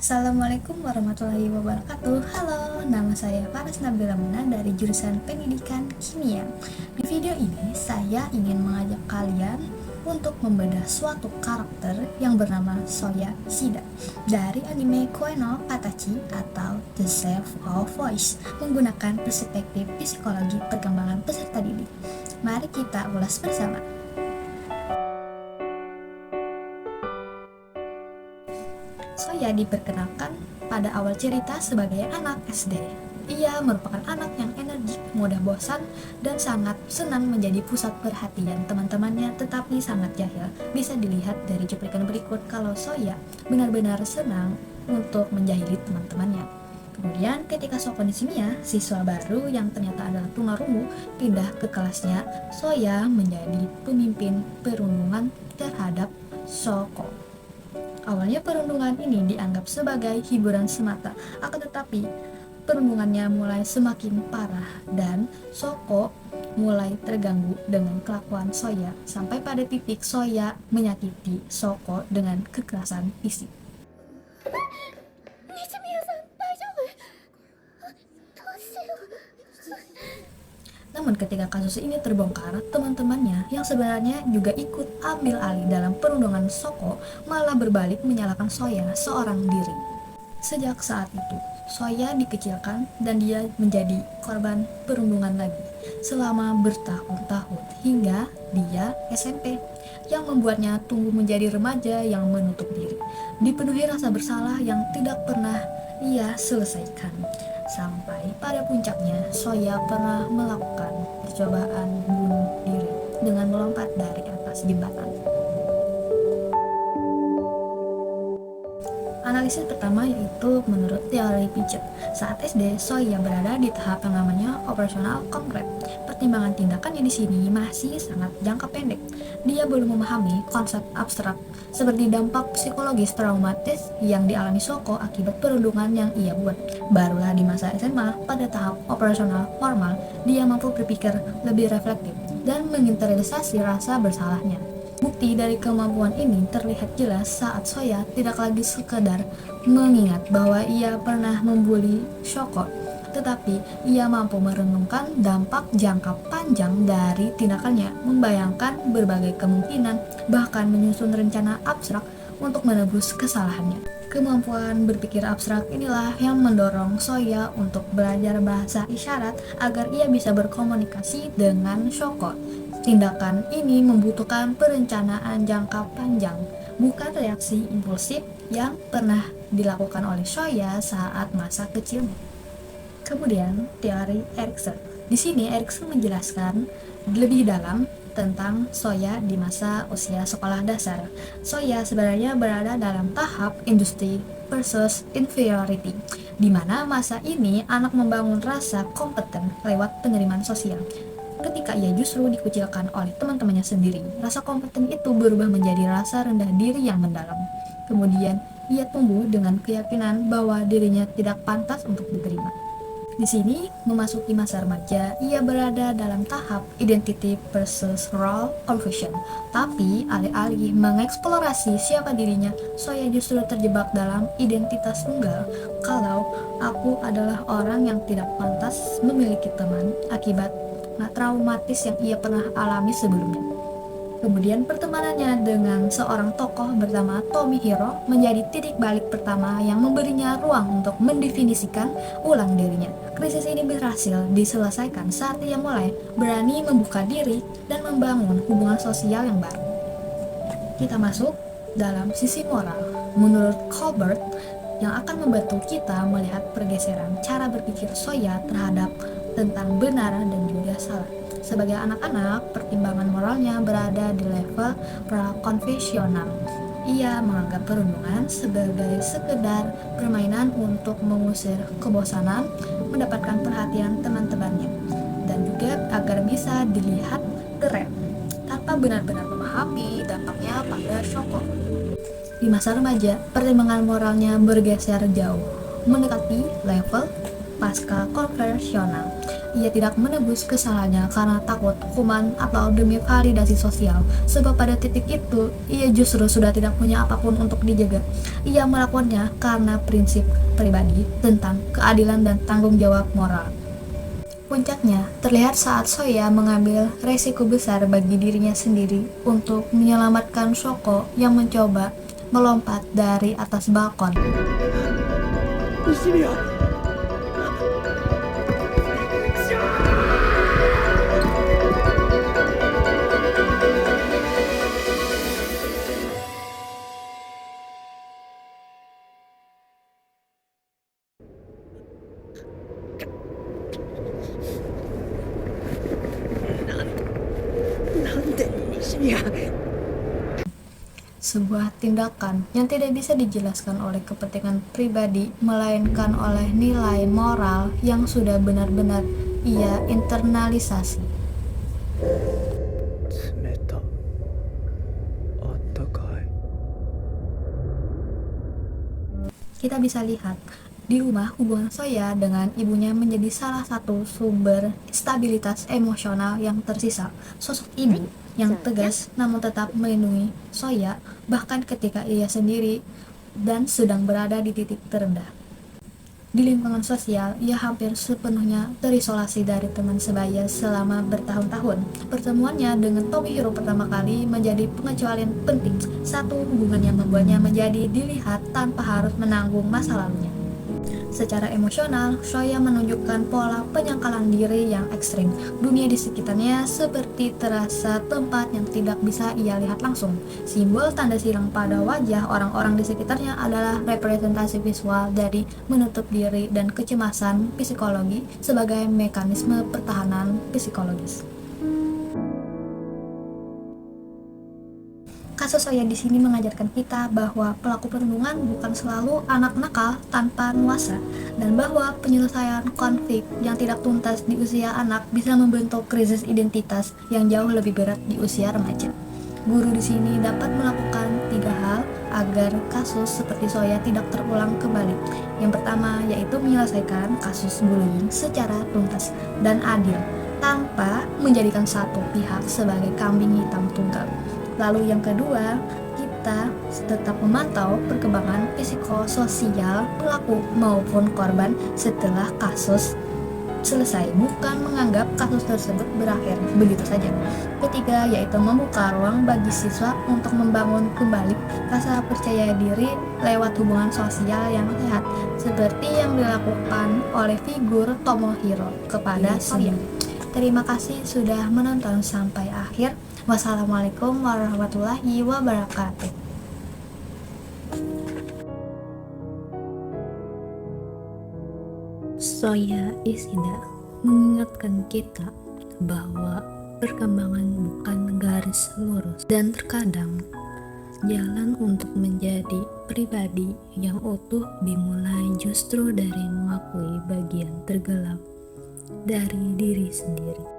Assalamualaikum warahmatullahi wabarakatuh. Halo, nama saya Faras Nabila Muna dari jurusan Pendidikan Kimia. Di video ini saya ingin mengajak kalian untuk membedah suatu karakter yang bernama Soya Shida dari anime Koe no Katachi atau The Shape of Voice menggunakan perspektif psikologi perkembangan peserta didik. Mari kita ulas bersama. Soya diperkenalkan pada awal cerita sebagai anak SD. Ia merupakan anak yang energik, mudah bosan, dan sangat senang menjadi pusat perhatian teman-temannya, tetapi sangat jahil. Bisa dilihat dari cuplikan berikut kalau Soya benar-benar senang untuk menjahili teman-temannya. Kemudian ketika Soko Nishimiya, siswa baru yang ternyata adalah tunarungu, pindah ke kelasnya, Soya menjadi pemimpin perundungan terhadap Soko. Awalnya perundungan ini dianggap sebagai hiburan semata, akan tetapi perundungannya mulai semakin parah dan Soko mulai terganggu dengan kelakuan Soya sampai pada titik Soya menyakiti Soko dengan kekerasan fisik. Namun ketika kasus ini terbongkar, teman-temannya yang sebenarnya juga ikut ambil alih dalam perundungan Soko malah berbalik menyalahkan Soya seorang diri. Sejak saat itu, Soya dikecilkan dan dia menjadi korban perundungan lagi selama bertahun-tahun hingga dia SMP, yang membuatnya tumbuh menjadi remaja yang menutup diri, dipenuhi rasa bersalah yang tidak pernah ia selesaikan. Sampai pada puncaknya, Soya pernah melakukan percobaan bunuh diri dengan melompat dari atas jembatan. Analisis pertama yaitu menurut teori Piaget. Saat SD, Soya berada di tahap yang namanya operasional konkret. Pertimbangan tindakannya di sini masih sangat jangka pendek. Dia belum memahami konsep abstrak seperti dampak psikologis traumatis yang dialami Soko akibat perundungan yang ia buat. Barulah di masa SMA, pada tahap operasional formal, dia mampu berpikir lebih reflektif dan menginternalisasi rasa bersalahnya. Bukti dari kemampuan ini terlihat jelas saat Soya tidak lagi sekedar mengingat bahwa ia pernah membuli Soko, tetapi ia mampu merenungkan dampak jangka panjang dari tindakannya, membayangkan berbagai kemungkinan, bahkan menyusun rencana abstrak untuk menebus kesalahannya. Kemampuan berpikir abstrak inilah yang mendorong Soya untuk belajar bahasa isyarat agar ia bisa berkomunikasi dengan Soko. Tindakan ini membutuhkan perencanaan jangka panjang, bukan reaksi impulsif yang pernah dilakukan oleh Soya saat masa kecilnya. Kemudian, teori Erikson. Di sini Erikson menjelaskan lebih dalam tentang Soya di masa usia sekolah dasar. Soya sebenarnya berada dalam tahap industry versus inferiority, di mana masa ini anak membangun rasa kompeten lewat penerimaan sosial. Ketika ia justru dikucilkan oleh teman-temannya sendiri, rasa kompeten itu berubah menjadi rasa rendah diri yang mendalam. Kemudian, ia tumbuh dengan keyakinan bahwa dirinya tidak pantas untuk diterima. Di sini, memasuki masa remaja, ia berada dalam tahap identity versus role confusion. Tapi, alih-alih mengeksplorasi siapa dirinya, Soya justru terjebak dalam identitas tunggal. Kalau aku adalah orang yang tidak pantas memiliki teman akibat traumatis yang ia pernah alami sebelumnya. Kemudian pertemanannya dengan seorang tokoh bernama Tomihiro menjadi titik balik pertama yang memberinya ruang untuk mendefinisikan ulang dirinya. Krisis ini berhasil diselesaikan saat ia mulai berani membuka diri dan membangun hubungan sosial yang baru. Kita masuk dalam sisi moral. Menurut Colbert, yang akan membantu kita melihat pergeseran cara berpikir Soya terhadap tentang benar dan juga salah. Sebagai anak-anak, pertimbangan moralnya berada di level pra-konvensional. Ia menganggap perundungan sebagai sekedar permainan untuk mengusir kebosanan, mendapatkan perhatian teman-temannya, dan juga agar bisa dilihat keren, tanpa benar-benar memahami dampaknya pada Soko. Di masa remaja, pertimbangan moralnya bergeser jauh, mendekati level pasca konvensional. ia tidak menebus kesalahannya karena takut hukuman atau demi validasi sosial. Sebab pada titik itu, ia justru sudah tidak punya apapun untuk dijaga. Ia melakukannya karena prinsip pribadi tentang keadilan dan tanggung jawab moral. Puncaknya terlihat saat Soya mengambil resiko besar bagi dirinya sendiri untuk menyelamatkan Shoko yang mencoba melompat dari atas balkon. Sebuah tindakan yang tidak bisa dijelaskan oleh kepentingan pribadi, melainkan oleh nilai moral yang sudah benar-benar ia internalisasi. Kita bisa lihat di rumah hubungan Soya dengan ibunya menjadi salah satu sumber stabilitas emosional yang tersisa. Sosok ibu yang tegas namun tetap melindungi Soya bahkan ketika ia sendiri dan sedang berada di titik terendah. Di lingkungan sosial, ia hampir sepenuhnya terisolasi dari teman sebaya selama bertahun-tahun. Pertemuannya dengan Tomihiro pertama kali menjadi pengecualian penting, satu hubungan yang membuatnya menjadi dilihat tanpa harus menanggung masa lalunya. Secara emosional, Soya menunjukkan pola penyangkalan diri yang ekstrim. Dunia di sekitarnya seperti terasa tempat yang tidak bisa ia lihat langsung. Simbol tanda silang pada wajah orang-orang di sekitarnya adalah representasi visual dari menutup diri dan kecemasan psikologi sebagai mekanisme pertahanan psikologis. Kasus Soya di sini mengajarkan kita bahwa pelaku perundungan bukan selalu anak nakal tanpa nuansa, dan bahwa penyelesaian konflik yang tidak tuntas di usia anak bisa membentuk krisis identitas yang jauh lebih berat di usia remaja. Guru di sini dapat melakukan 3 hal agar kasus seperti Soya tidak terulang kembali. Yang pertama yaitu menyelesaikan kasus bullying secara tuntas dan adil, tanpa menjadikan satu pihak sebagai kambing hitam tunggal. Lalu yang kedua, kita tetap memantau perkembangan psikososial pelaku maupun korban setelah kasus selesai, bukan menganggap kasus tersebut berakhir begitu saja. Ketiga, yaitu membuka ruang bagi siswa untuk membangun kembali rasa percaya diri lewat hubungan sosial yang sehat, seperti yang dilakukan oleh figur Tomohiro kepada Soya. Terima kasih sudah menonton sampai akhir. Wassalamualaikum warahmatullahi wabarakatuh. Soya Ishida mengingatkan kita bahwa perkembangan bukan garis lurus, dan terkadang jalan untuk menjadi pribadi yang utuh dimulai justru dari mengakui bagian tergelap dari diri sendiri.